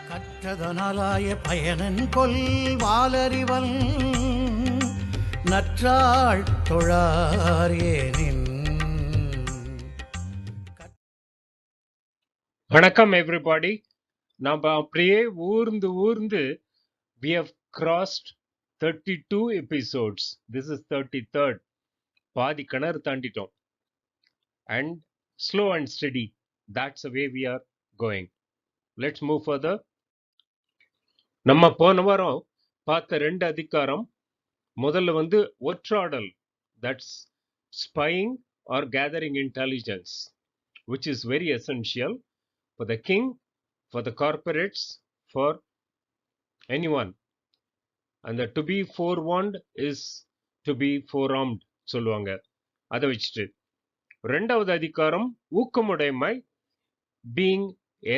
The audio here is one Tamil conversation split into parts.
கற்றதனாலாய பயனன் கொல் வாலறிவன் நற்றாள் தொழாரேனின். வணக்கம் எவ்ரிபாடி. நாம் அப்படியே ஊர்ந்து we have crossed 32 episodes. This is 33rd. பாதி கிணறு தாண்டிட்டோம். And slow and steady, that's the way we are going. Let's move further. நம்ம போன வாரம் பார்த்த 2 அதிகாரம். முதல்ல ஒற்றாடல், that's spying or gathering intelligence, which is very essential for the king, for the corporates, for anyone. And the to be forewarned is to be forearmed சொல்லுவாங்க. அதை வச்சுட்டு ரெண்டாவது அதிகாரம் ஊக்கமுடைமை, being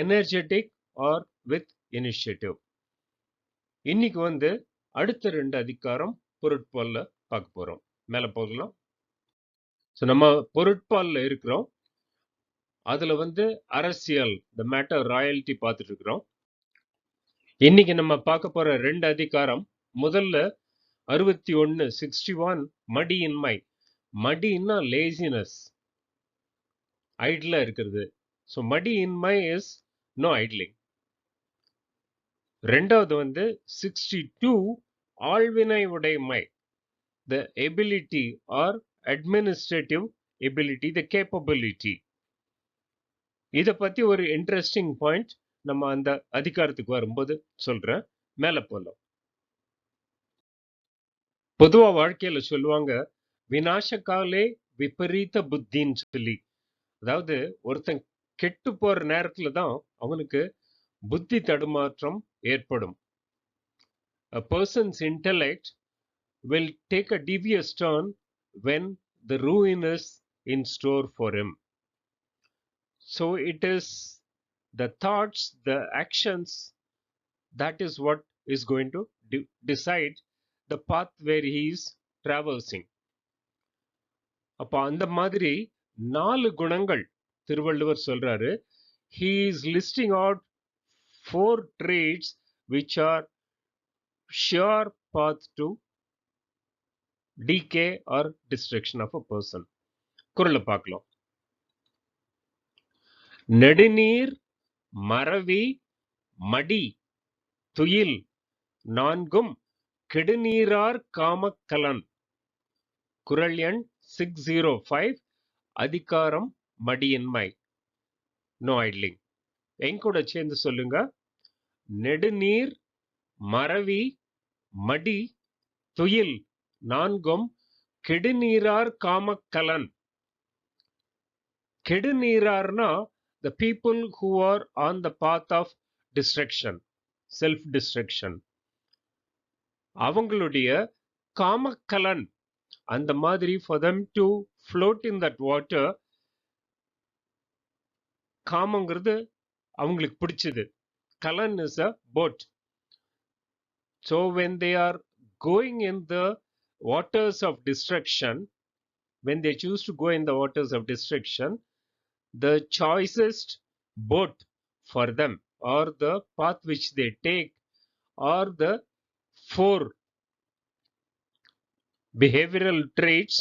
energetic or with initiative. இன்னைக்கு அடுத்த 2 அதிகாரம் பொருட்பால்ல பார்க்க போறோம். மேல போகலாம். ஸோ நம்ம பொருட்பால்ல இருக்கிறோம். அதுல அரசியல், the matter ராயல்டி பார்த்துட்டு இருக்கிறோம். இன்னைக்கு நம்ம பார்க்க போற 2 அதிகாரம். முதல்ல 61 61 மடியின்மை. மடின்னா லேசினஸ், ஐட்லா இருக்கிறது. ஸோ மடியின்மை இஸ் நோ ஐட்லிங். ரெண்டாவது 62 ஆழ்வினை உடைமை, the ability or administrative ability, the capability. இதை பத்தி ஒரு இன்ட்ரெஸ்டிங் பாயிண்ட் நம்ம அந்த அதிகாரத்துக்கு வரும்போது சொல்றேன். மேல போலாம். பொதுவா வாழ்க்கையில சொல்லுவாங்க விநாசகாலே விபரீத புத்தின்னு சொல்லி. அதாவது ஒருத்தன் கெட்டு போற நேரத்துல தான் அவனுக்கு புத்தி தடுமாற்றம் ஏற்படும். A person's intellect will take a devious turn when the ruin is in store for him. So it is the thoughts, the actions, that is what is going to decide the path where he is traversing. அப்ப அந்த மாதிரி 4 குணங்கள் திருவள்ளுவர் சொல்றாரு. He is listing out 4 traits which are sure path to decay or destruction of a person. குறளை பார்க்கலாம். நெடுநீர் மறவி மடி துயில் நான்கும் கெடுநீரார் காமக்கலன். குறள் எண் 605. அதிகாரம் மடியின்மை, நோ ஐட்லிங். எங்கூட சேர்ந்து சொல்லுங்க. நெடுநீர் மறவி மடி துயில் நான்கும் கெடுநீரார் காமக்கலன். கெடுநீரார்னா the people who are on the path of destruction, self destruction. அவங்களுடைய காமக்கலன், அந்த மாதிரி for them to float in that water. காமங்கிறது அவங்களுக்கு பிடிச்சது. கலன் is a boat. So when they are going in the waters of destruction, when they choose to go in the waters of destruction, the choicest boat for them or the path which they take are the 4 behavioral traits.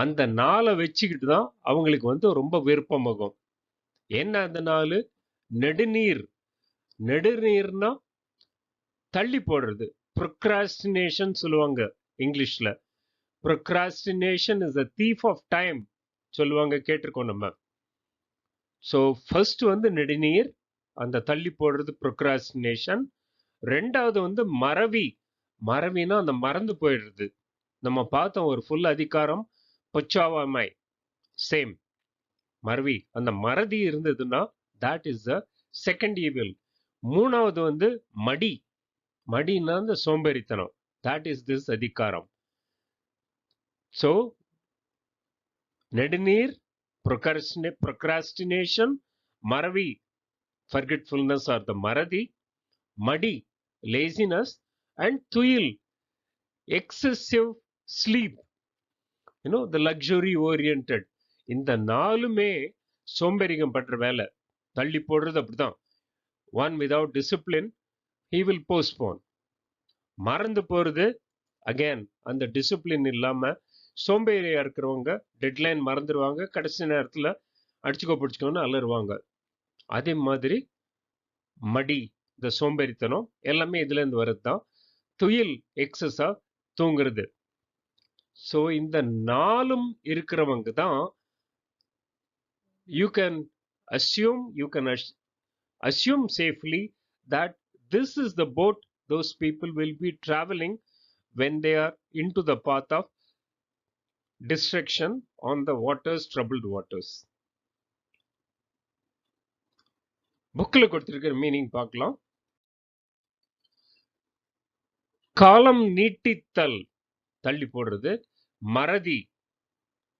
அந்த 4 வச்சுக்கிட்டு தான் அவங்களுக்கு ரொம்ப விருப்பமாகும். என்ன அந்த 4? நெடுநீர். நெடுநீர்னா தள்ளி போடுறது, procrastination சொல்லுவாங்க இங்கிலீஷ்ல. procrastination is a thief of time சொல்லுவாங்க, கேட்டிருக்கோம் நம்ம. ஸோ ஃபர்ஸ்ட் நெடுநீர், அந்த தள்ளி போடுறது procrastination. ரெண்டாவது மறவி. மறவினா அந்த மறந்து போயிடுறது. நம்ம பார்த்தோம் ஒரு ஃபுல் அதிகாரம் பொச்சாவாமை, சேம் மறவி. அந்த மறதி இருந்ததுன்னா that is the second evil. மூணாவது மடி. மடினா அந்த சோம்பேறித்தனம், that is this அதிகாரம். ஸோ நெடுநீர் procrastination, மறவி forgetfulness or the மறதி, மடி laziness, and துயில் excessive sleep, the luxury oriented. இந்த 4மே சோம்பேறிகம் பண்ற வேலை. தள்ளி போடுறது அப்படிதான். One without discipline, he will postpone. மறந்து போறது அகைன் அந்த டிசிப்ளின் இல்லாம சோம்பேறியா இருக்கிறவங்க டெட்லைன் மறந்துடுவாங்க, கடைசி நேரத்துல அடிச்சுக்கோ பிடிச்சிக்கோன்னு அலறுவாங்க. அதே மாதிரி மடி, இந்த சோம்பேறித்தனம் எல்லாமே இதுல இருந்து வருது தான். துயில், எக்ஸஸா தூங்குறது. ஸோ இந்த நாளும் இருக்கிறவங்க தான் you can assume safely that this is the boat those people will be traveling when they are into the path of destruction on the waters, troubled waters. புக்ல கொடுத்திருக்கிற மீனிங் பார்க்கலாம். காலம் நீட்டித்தல், தள்ளி போடுறது. மறதி,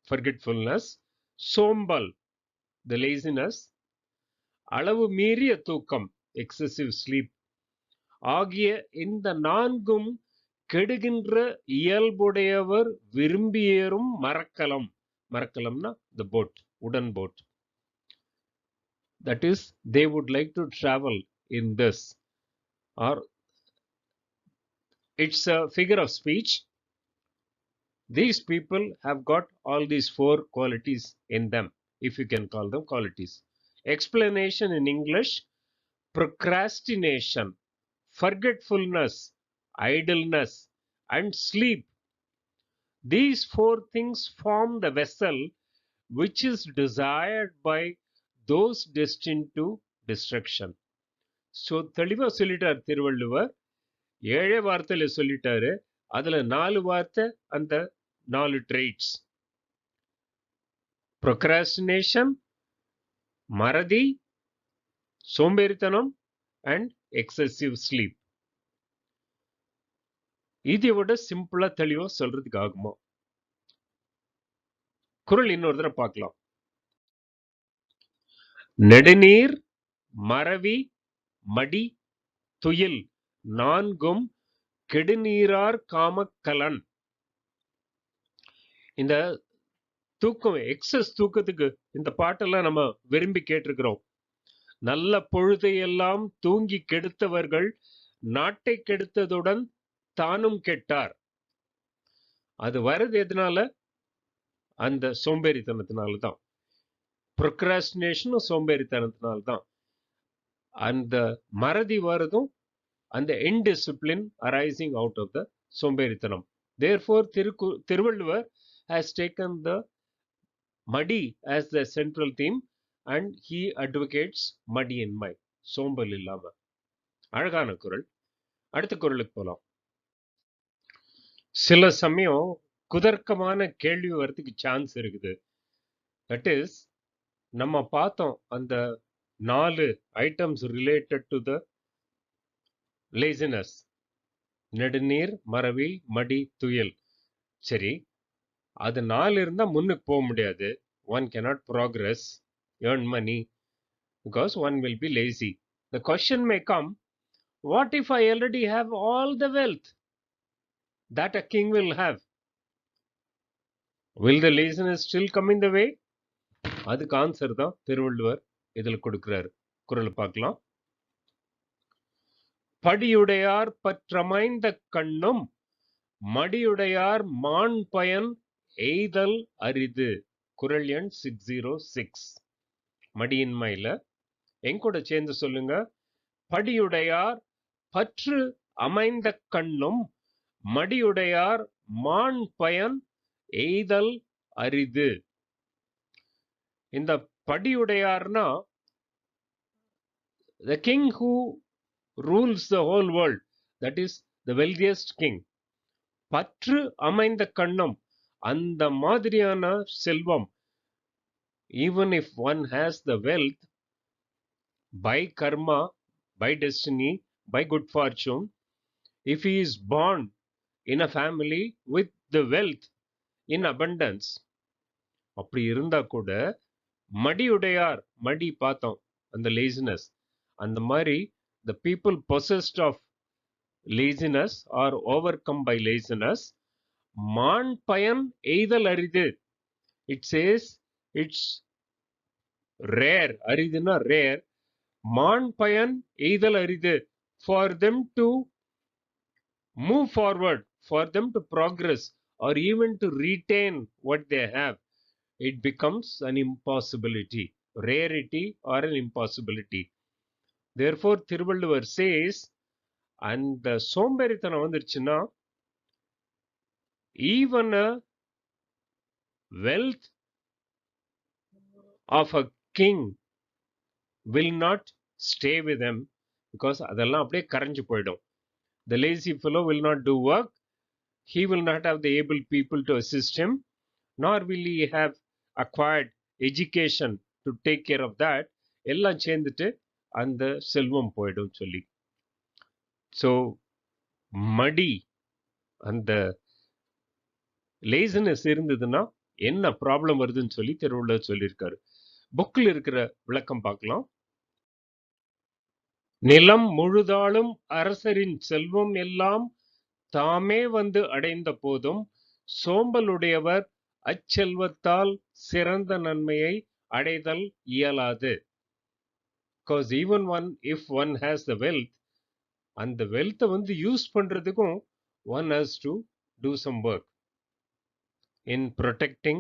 forgetfulness. சோம்பல், the laziness. அளவு மீறிய தூக்கம், excessive sleep. ஆகிய இந்த நான்கும் கெடுகின்ற இயல்புடையவர் விரும்பியேறும் மரக்கலம். மரக்கலம்னா the boat, wooden boat. That is, they would like to travel in this, or it's a figure of speech. These people have got all these four qualities in them, if you can call them qualities. Explanation in English: procrastination, forgetfulness, idleness, and sleep. These four things form the vessel which is desired by those destined to destruction. So தெளிவா சொல்லிட்டார் திருவள்ளுவர். 7 வார்த்தையில சொல்லிட்டாரு. அதுல 4 வார்த்தை அந்த 4 traits. procrastination, மறதி, சோம்பேறித்தனம், and excessive sleep. இதை விட சிம்பிளா தெளிவா சொல்றதுக்கு ஆகுமா? குறள் இன்னொரு தடவை பார்க்கலாம். நெடுநீர், மறவி, மடி, துயில் நான்கும் கெடுநீரார் காமக்கலன். இந்த தூக்கம், எக்ஸஸ் தூக்கத்துக்கு இந்த பாட்டெல்லாம் நம்ம விரும்பி கேட்டிருக்கிறோம். நல்ல பொழுதையெல்லாம் தூங்கி கெடுத்தவர்கள் நாட்டை கெடுத்ததுடன் தானும் கெட்டார். அது வருது எதனால? அந்த சோம்பேறித்தனத்தினால தான். procrastination சோம்பேறித்தனத்தினால தான். அந்த மறதி வருதும் அந்த indiscipline arising out of the சோம்பேறித்தனம். Therefore Thiruvalluvar has taken the madi as the central theme and he advocates madi in mind, சோம்பல் இல்லாம. அழகான குறள். அடுத்த குறளுக்கு போலாம். சில சமயம் குதர்க்கமான கேள்வி வரதுக்கு சான்ஸ் இருக்குது. தட் இஸ், நம்ம பார்த்தோம் அந்த 4 items related to the laziness. நெடுநீர், மறவி, மடி, துயில். சரி, அது 4 இருந்தா முன்னுக்கு போக முடியாது. One cannot progress, earn money, because one will be lazy. The question may come, what if I already have all the wealth that a king will have? Will the laziness still come in the way? அதுக்கு ஆன்சர் தான் திருவள்ளுவர் இதில் கொடுக்கிறார். குறளை பார்க்கலாம். படியுடையார் பற்றமைந்த கண்ணும் மடியுடையார் மான் பயன் எய்தல் அரிது. குறள் எண் 606. மடியின்மையில எங்கூட சேர்ந்து சொல்லுங்க. படியுடையார் பற்று அமைந்த கண்ணும் மடியுடையார் மான் பயன் எய்தல் அரிது. இந்த படியுடையார்னா the king who rules the whole world, that is the wealthiest king. பற்று அமைந்த கண்ணம், அந்த மாதிரியான செல்வம். Even if one has the wealth by karma, by destiny, by good fortune, if he is born in a family with the wealth in abundance, அப்படி இருந்தா கூட மடியுடையார், மடி பார்த்தோம் அந்த laziness, அந்த மாதிரி the people possessed of laziness or overcome by laziness, மான் பயன் எய்தல் அரிது. It says it's rare. அரிதுனா rare. மான் பயன் எய்தல் அரிது. For them to move forward, for them to progress, or even to retain what they have, it becomes an impossibility, rarity or an impossibility. Therefore Thiruvalluvar says, and சோம்பேறித்தனம் வந்துருச்சுன்னா, even a wealth of a king will not stay with them, because அதெல்லாம் அப்படியே கரைஞ்சு போயிடும். The lazy fellow will not do work, he will not have the able people to assist him, nor will he have acquired education to take care of that. எல்லாம் சேர்ந்துட்டு அந்த செல்வம் போயிடும் சொல்லி. ஸோ மடி, அந்த லேசினஸ் இருந்ததுன்னா என்ன ப்ராப்ளம் வருதுன்னு சொல்லி திருவள்ளுவர் சொல்லியிருக்காரு. புக்கில் இருக்கிற விளக்கம் பார்க்கலாம். நிலம் முழுதாலும் அரசரின் செல்வம் எல்லாம் தாமே வந்து அடைந்த போதும் சோம்பலுடையவர் அச்செல்வத்தால் சிறந்த நன்மையை அடைதல் இயலாது. Because even if one has the wealth, அந்த வெல்த்தை வந்து யூஸ் பண்றதுக்கும் one has to do some work in protecting,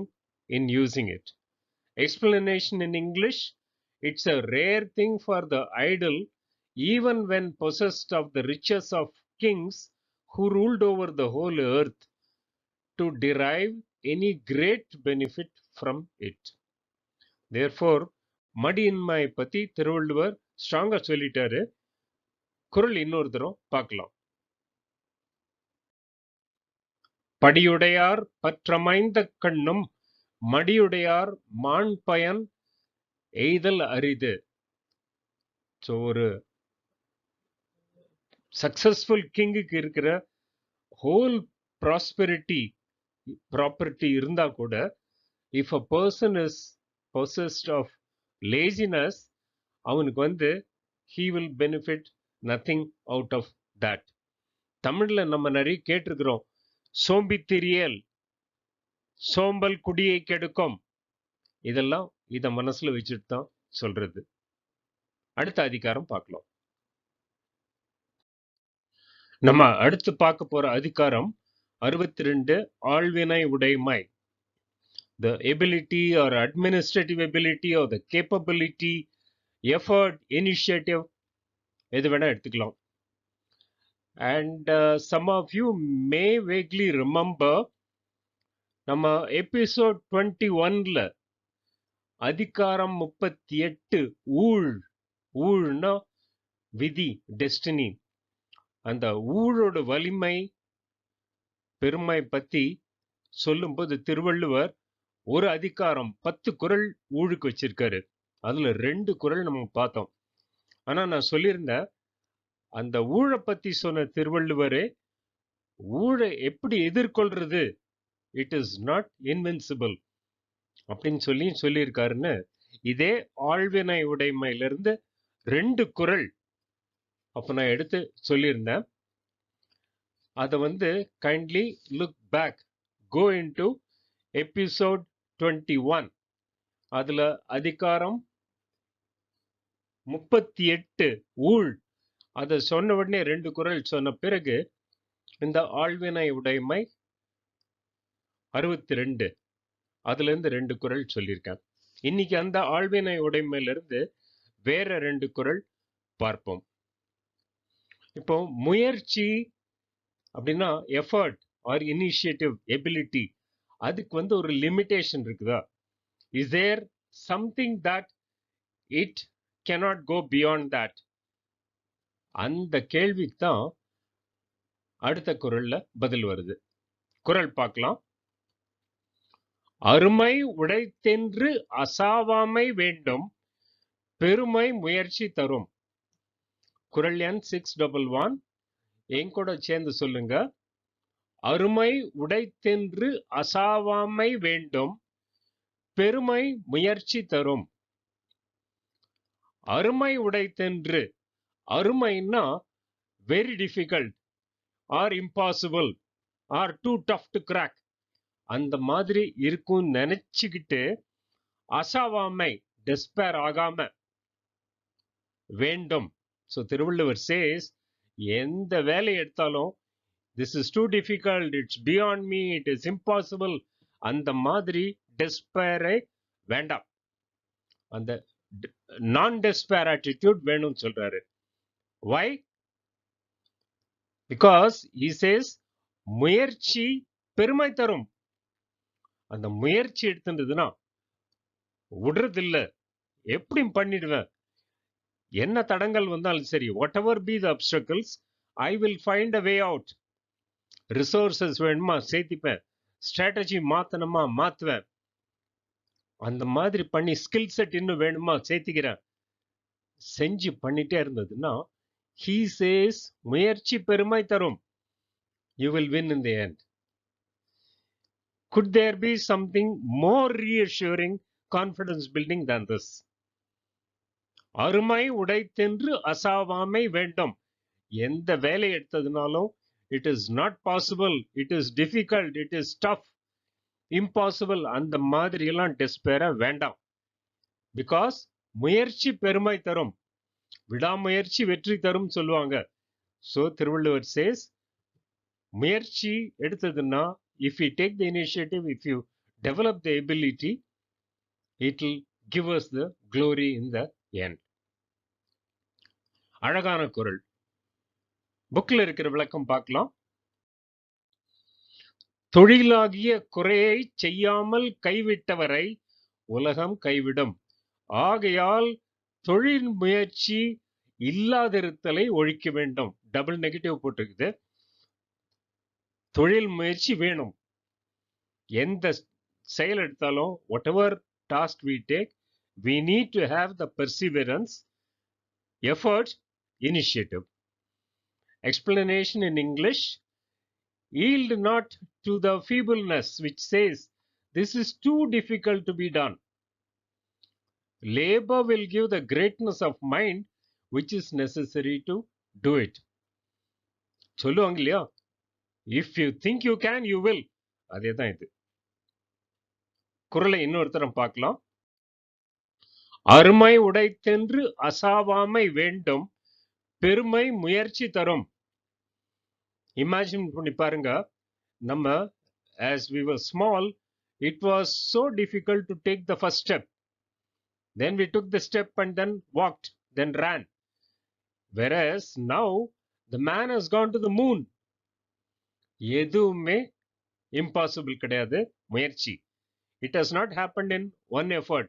in using it. Explanation in English: it's a rare thing for the idle, even when possessed of the riches of kings who ruled over the whole earth, to derive any great benefit from it. Therefore மடியின்மை பத்தி திருவள்ளுவர் ஸ்ட்ராங்கா சொல்லிட்டாரு. குறள் இன்னொரு தரம் பார்க்கலாம். படியுடையார் பற்றமைந்த கண்ணும் மடியுடையார் மான் பயன் எய்தல் அரிது. ஸோ ஒரு சக்சஸ்ஃபுல் கிங்குக்கு இருக்கிற ஹோல் ப்ராப்பர்ட்டி இருந்தா கூட, if a person is possessed of laziness, அவனுக்கு வந்து he will benefit nothing out of that. தமிழ்ல நம்ம நிறைய கேட்டிருக்கிறோம், சோம்பித்திரியல், சோம்பல் குடியை கெடுக்கும். இதெல்லாம் இத மனசுல வச்சுட்டு தான் சொல்றது. அடுத்த அதிகாரம் பார்க்கலாம். நம்ம அடுத்து பார்க்க போற அதிகாரம் 62, ஆள்வினை உடைமை. The ability or administrative ability or the capability, effort, initiative, எது வேணா எடுத்துக்கலாம். And some of you may vaguely remember, நம்ம எபிசோட் 21ல அதிகாரம் 38 ஊழ்னா விதி, டெஸ்டினி, அந்த ஊழோட வலிமை பெருமை பத்தி சொல்லும்போது திருவள்ளுவர் ஒரு அதிகாரம் 10 குறள் ஊழுக்கு வச்சிருக்காரு. அதுல 2 குறள் நம்ம பார்த்தோம். ஆனா நான் சொல்லியிருந்தேன், அந்த ஊழை பத்தி சொன்ன திருவள்ளுவரே ஊழை எப்படி எதிர்கொள்றது, இட் இஸ் நாட் இன்வின்சிபிள் அப்படின்னு சொல்லியிருக்காருன்னு இதே ஆள்வினை உடைமையிலிருந்து 2 குறள் அப்ப நான் எடுத்து சொல்லியிருந்தேன். அதை வந்து kindly look back, go into episode 21. அதுல அதிகாரம் 38 ஊழ், அதை சொன்ன உடனே 2 குறள் சொன்ன பிறகு இந்த ஆள்வினை உடைமை 62 அதுல இருந்து 2 குறள் சொல்லியிருக்கேன். இன்னைக்கு அந்த ஆள்வினை உடைமையிலிருந்து வேற 2 குறள் பார்ப்போம். இப்போ முயற்சி அப்படின்னா எஃபர்ட் ஆர் இனிஷியேட்டிவ் எபிலிட்டி, அதுக்கு வந்து ஒரு லிமிடேஷன் இருக்குதா? Is there something that it cannot go beyond that? அந்த கேள்விக்கு தான் அடுத்த குறள்ல பதில் வருது. குறள் பார்க்கலாம். அருமை உடைத்தென்று அசாவாமை வேண்டும், பெருமை முயற்சி தரும். குறள் எண் 611. என் கூட சேர்ந்து சொல்லுங்க. அருமை உடைத்தென்று அசாவாமை வேண்டும், பெருமை முயற்சி தரும். அருமை உடைத்தென்று, அருமைன்னா very difficult or impossible or too tough to crack, அந்த மாதிரி இருக்கும் நினைச்சுக்கிட்டு அசாவாமை, டெஸ்பேர் ஆகாம, வேண்டும். So Thiruvalluvar says, எந்த வேலை எடுத்தாலும் this is too difficult, it's beyond me, it is impossible, அந்த மாதிரி despair வேண்டாம். அந்த நான் despair attitude வேணும்னு சொல்றாரு. Why? Because he says முயற்சி பெருமை தரும். அந்த முயற்சி எடுத்துன்றதுன்னா விடுறதில்ல, எப்படியும் பண்ணிடுவேன், என்ன தடங்கள் வந்தாலும் சரி, what ever be the அப்டக்கிள்ஸ், I will find a way out. Resources வேணுமா சேர்த்திப்பேன், ஸ்ட்ராட்டஜி மாத்தணுமா மாத்துவேன், அந்த மாதிரி பண்ணி ஸ்கில் செட் இன்னும் வேணுமா சேர்த்திக்கிறேன், செஞ்சு பண்ணிட்டே இருந்ததுன்னா he says முயற்சி பெருமை தரும். You will win in the end. Could there be something more reassuring, confidence building than this? அருமை உடைத்தென்று அசாவாமை வேண்டும். எந்த வேலை எடுத்ததுனாலும் it is not possible, it is difficult, it is tough, impossible, அந்த மாதிரி எல்லாம் டெஸ்பேர வேண்டாம். பிகாஸ் முயற்சி பெருமை தரும், விடாமுயற்சி வெற்றி தரும் சொல்லுவாங்க. ஸோ திருவள்ளுவர் சேஸ் முயற்சி எடுத்ததுன்னா, if you take the initiative, if you develop the ability, it will give us the glory in the end. அழகான குறள். புக்ல இருக்கிற விளக்கம் பார்க்கலாம். தொழிலாகிய குறையை செய்யாமல் கைவிட்டவரை உலகம் கைவிடும். ஆகையால் தொழில் முயற்சி இல்லாதிருத்தலை ஒழிக்க வேண்டும். டபுள் நெகட்டிவ் போட்டிருக்குது. தொழில் முயற்சி வேணும். எந்த செயல் எடுத்தாலும், whatever task we take, we need to have the perseverance, effort, initiative. Explanation in English: yield not to the feebleness which says this is too difficult to be done. Labor will give the greatness of mind which is necessary to do it. சொல்லுவாங்க இல்லையா, if you think you can, you will. அதே தான் இது. குறளை இன்னொருத்தரம் பார்க்கலாம். அருமை உடைத்தென்று அசாவாமை வேண்டும், பெருமை முயற்சி தரும். இமேஜின் பண்ணி பாருங்க, நம்ம as we were small, it was so difficult to take the first step. Then we took the step and then walked, then ran. Whereas now the man has gone to the moon. எதுவுமே impossible கிடையாது முயற்சி. It has not happened in one effort.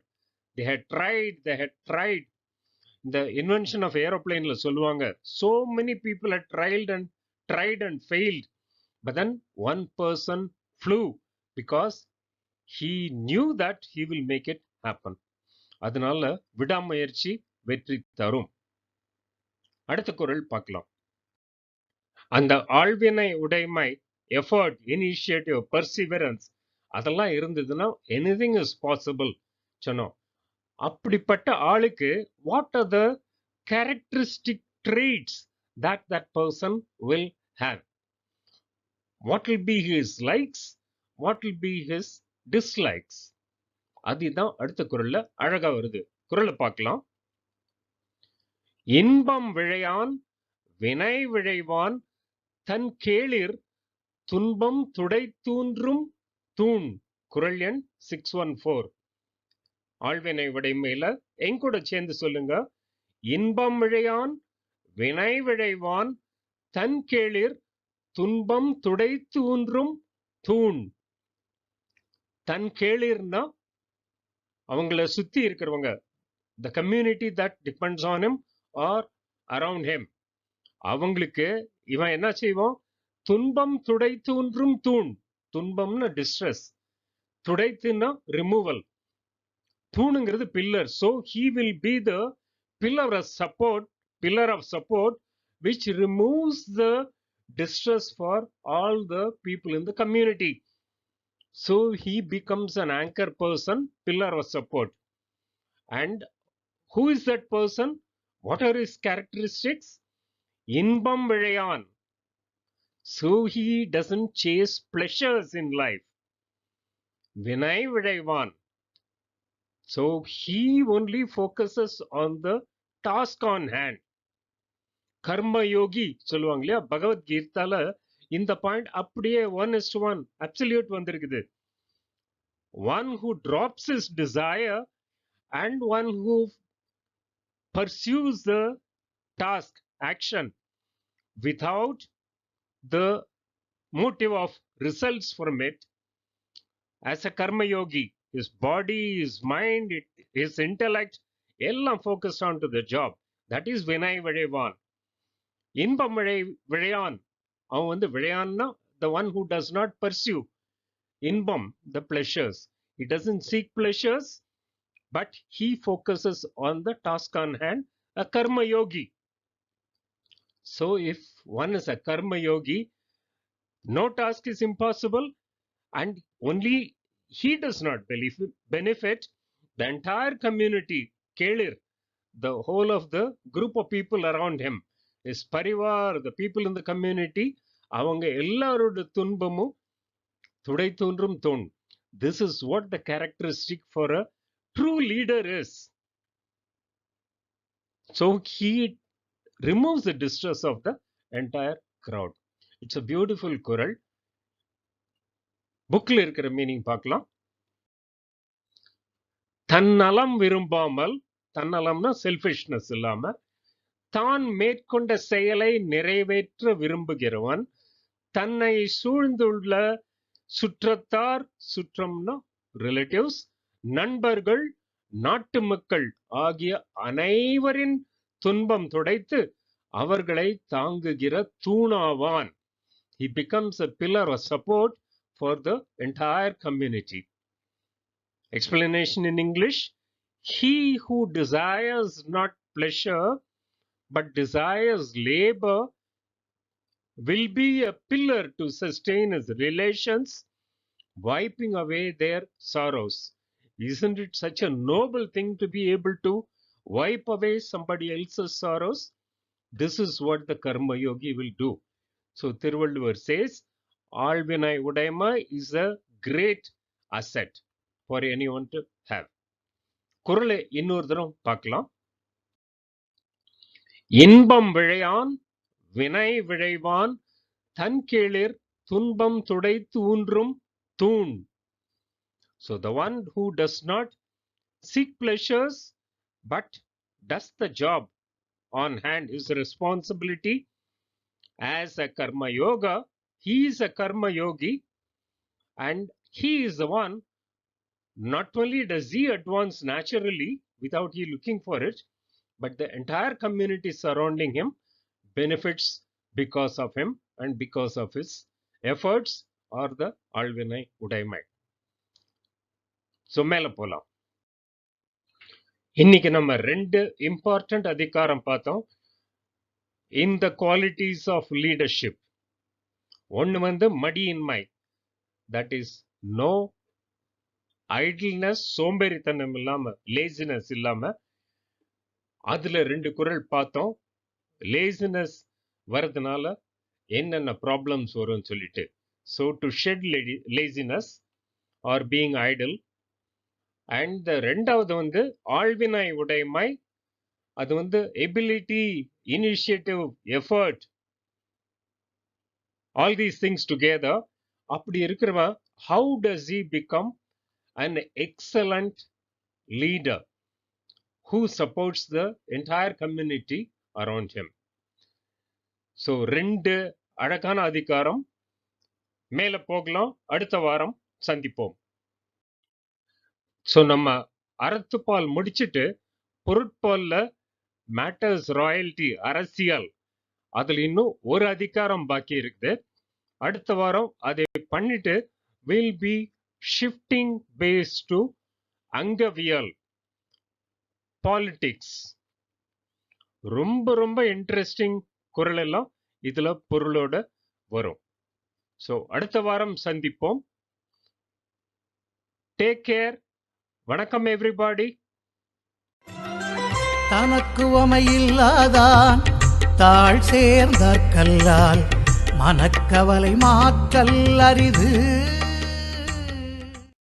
They had tried. The invention of aeroplane la சொல்லுவாங்க, so many people had tried and failed, but then one person flew because he knew that he will make it happen. அதனால விடாமுயற்சி வெற்றி தரும். அடுத்த குறள் பார்க்கலாம். அந்த ஆழ்வினை உடைமை, எஃபர்ட், இனிஷியேட்டிவ், பர்சிவரன்ஸ் அதெல்லாம் இருந்ததுன்னா எனிதிங் இஸ் பாசிபிள் சொன்னோம். அப்படிப்பட்ட ஆளுக்கு what are the characteristic traits that that person will have? What will be his likes? What will be his dislikes? அதுதான் அடுத்த குறள்ல அழகா வருது. குறளை பார்க்கலாம். இன்பம் விழையான் வினை விழைவான் தன் கேளிர் துன்பம் துடைத்தூன்றும் தூண். குறள் எண் 614. ஆழ்வினை விடைமையில எங்கூட சேர்ந்து சொல்லுங்க. இன்பம் விழையான் வினை விழைவான் தன் கேளிர் துன்பம் துடைத்தூன்றும் தூண். தன் கேளிர்னா அவங்கள சுத்தி இருக்கிறவங்க, the community that depends on him or around him, அவங்களுக்கு இவன் என்ன செய்வான்? துன்பம் துடைத்தூன்றும் தூண். துன்பம்னா டிஸ்ட்ரெஸ், துடைத்துனா ரிமூவல், தூணுங்கிறது pillar. So he will be the pillar of support which removes the distress for all the people in the community. So he becomes an anchor person, pillar of support. And who is that person? What are his characteristics? இன்பம் விழையான். So he doesn't chase pleasures in life. வினை விழைவான். So he only focuses on the task on hand. Karmayogi சொல்லுவாங்க இல்லையா, பகவத்கீதால இந்த பாயிண்ட் அப்படியே 1:1 அப்சல்யூட் வந்திருக்குது. One who drops his desire and one who pursues the task, action, without the motive of results from it, as a karma yogi, his body, his mind, his intellect, எல்லாம் focused on to the job. That is vinay விழைவான். இன்பம் விழையான். அவன் வந்து விழையான்னா the one who does not pursue இன்பம், the pleasures. He doesn't seek pleasures, but he focuses on the task on hand, a karma yogi. So if one is a karma yogi, no task is impossible, and only he does not benefit, the entire community, Kelir, the whole of the group of people around him, his Parihaa, the people in the community, அவங்க எல்லாரோட துன்பமும் துடை தோன்றும் தோன். This is what the characteristic for a true leader is. So he removes the distress of the entire crowd. It's a beautiful குறள். புக்ல இருக்கிற மீனிங் பார்க்கலாம். தன்னலம் விரும்பாமல், தன்னலம்னா செல்ஃபிஷ்னஸ் இல்லாம, தான் மேற்கொண்ட செயலை நிறைவேற்ற விரும்புகிறவன் தன்னை சூழ்ந்துள்ள சுற்றத்தார், சுற்றம்னா ரிலேட்டிவ்ஸ், நண்பர்கள், நாட்டு மக்கள் ஆகிய அனைவரின் துன்பம் துடைத்து அவர்களை தாங்குகிற தூணாவான். He becomes a pillar of support for the entire community. Explanation in English: he who desires not pleasure but desires labor will be a pillar to sustain his relations, wiping away their sorrows. Isn't it such a noble thing to be able to wipe away somebody else's sorrows? This is what the karma yogi will do. So Thiruvalluvar says, ஆழ்வினை உடைமை is a great asset for anyone to have. குறளை இன்னொரு தரம் பார்க்கலாம். இன்பம் விழையான் வினை விழைவான் தன் கேளிர் துன்பம் துடைத்து ஊன்றும் தூண். So the one who does not seek pleasures but does the job on hand, his responsibility as a karma yoga, he is a karma yogi, and he is the one, not only does he advance naturally without he looking for it, but the entire community surrounding him benefits because of him and because of his efforts or the ஆழ்வினை உடைமை. So மேல போலாம். இன்னைக்கு நம்ம 2 இம்பார்ட்டன்ட் அதிகாரம் பார்த்தோம் in the qualities of leadership. ஒன்னு வந்து மடியின்மை, that is no idleness, சோம்பேறித்தனம் இல்லாம, laziness இல்லாம. அதுல 2 குறள் பார்த்தோம். laziness வரதுனால என்னென்ன ப்ராப்ளம்ஸ் வரும்னு சொல்லிட்டு. So to shed laziness or being idle. And the ரெண்டாவது வந்து ஆழ்வினை உடைமை, அது வந்து ability, initiative, effort, all these things together. அப்படி இருக்கிறவன் how does he become an excellent leader who supports the entire community around him? So 2 அழகான அதிகாரம். மேல போகலாம், அடுத்த வாரம் சந்திப்போம். ஸோ நம்ம அறத்துப்பால் முடிச்சுட்டு பொருட்பால்ல மேட்டர்ஸ் ராயல்டி, அரசியல், அதில் இன்னும் ஒரு அதிகாரம் பாக்கி இருக்குது. அடுத்த வாரம் அதை பண்ணிட்டு will be shifting base to அங்கவியல், பாலிடிக்ஸ். ரொம்ப ரொம்ப இன்ட்ரெஸ்டிங் குறள் எல்லாம் இதுல பொருளோட வரும். ஸோ அடுத்த வாரம் சந்திப்போம். Take care. வணக்கம் எவ்ரிபாடி. தனக்கு உமையில்லாதான் தாழ் சேர்ந்தார் கல்லால் மனக்கவலை மாற்றல் அரிது.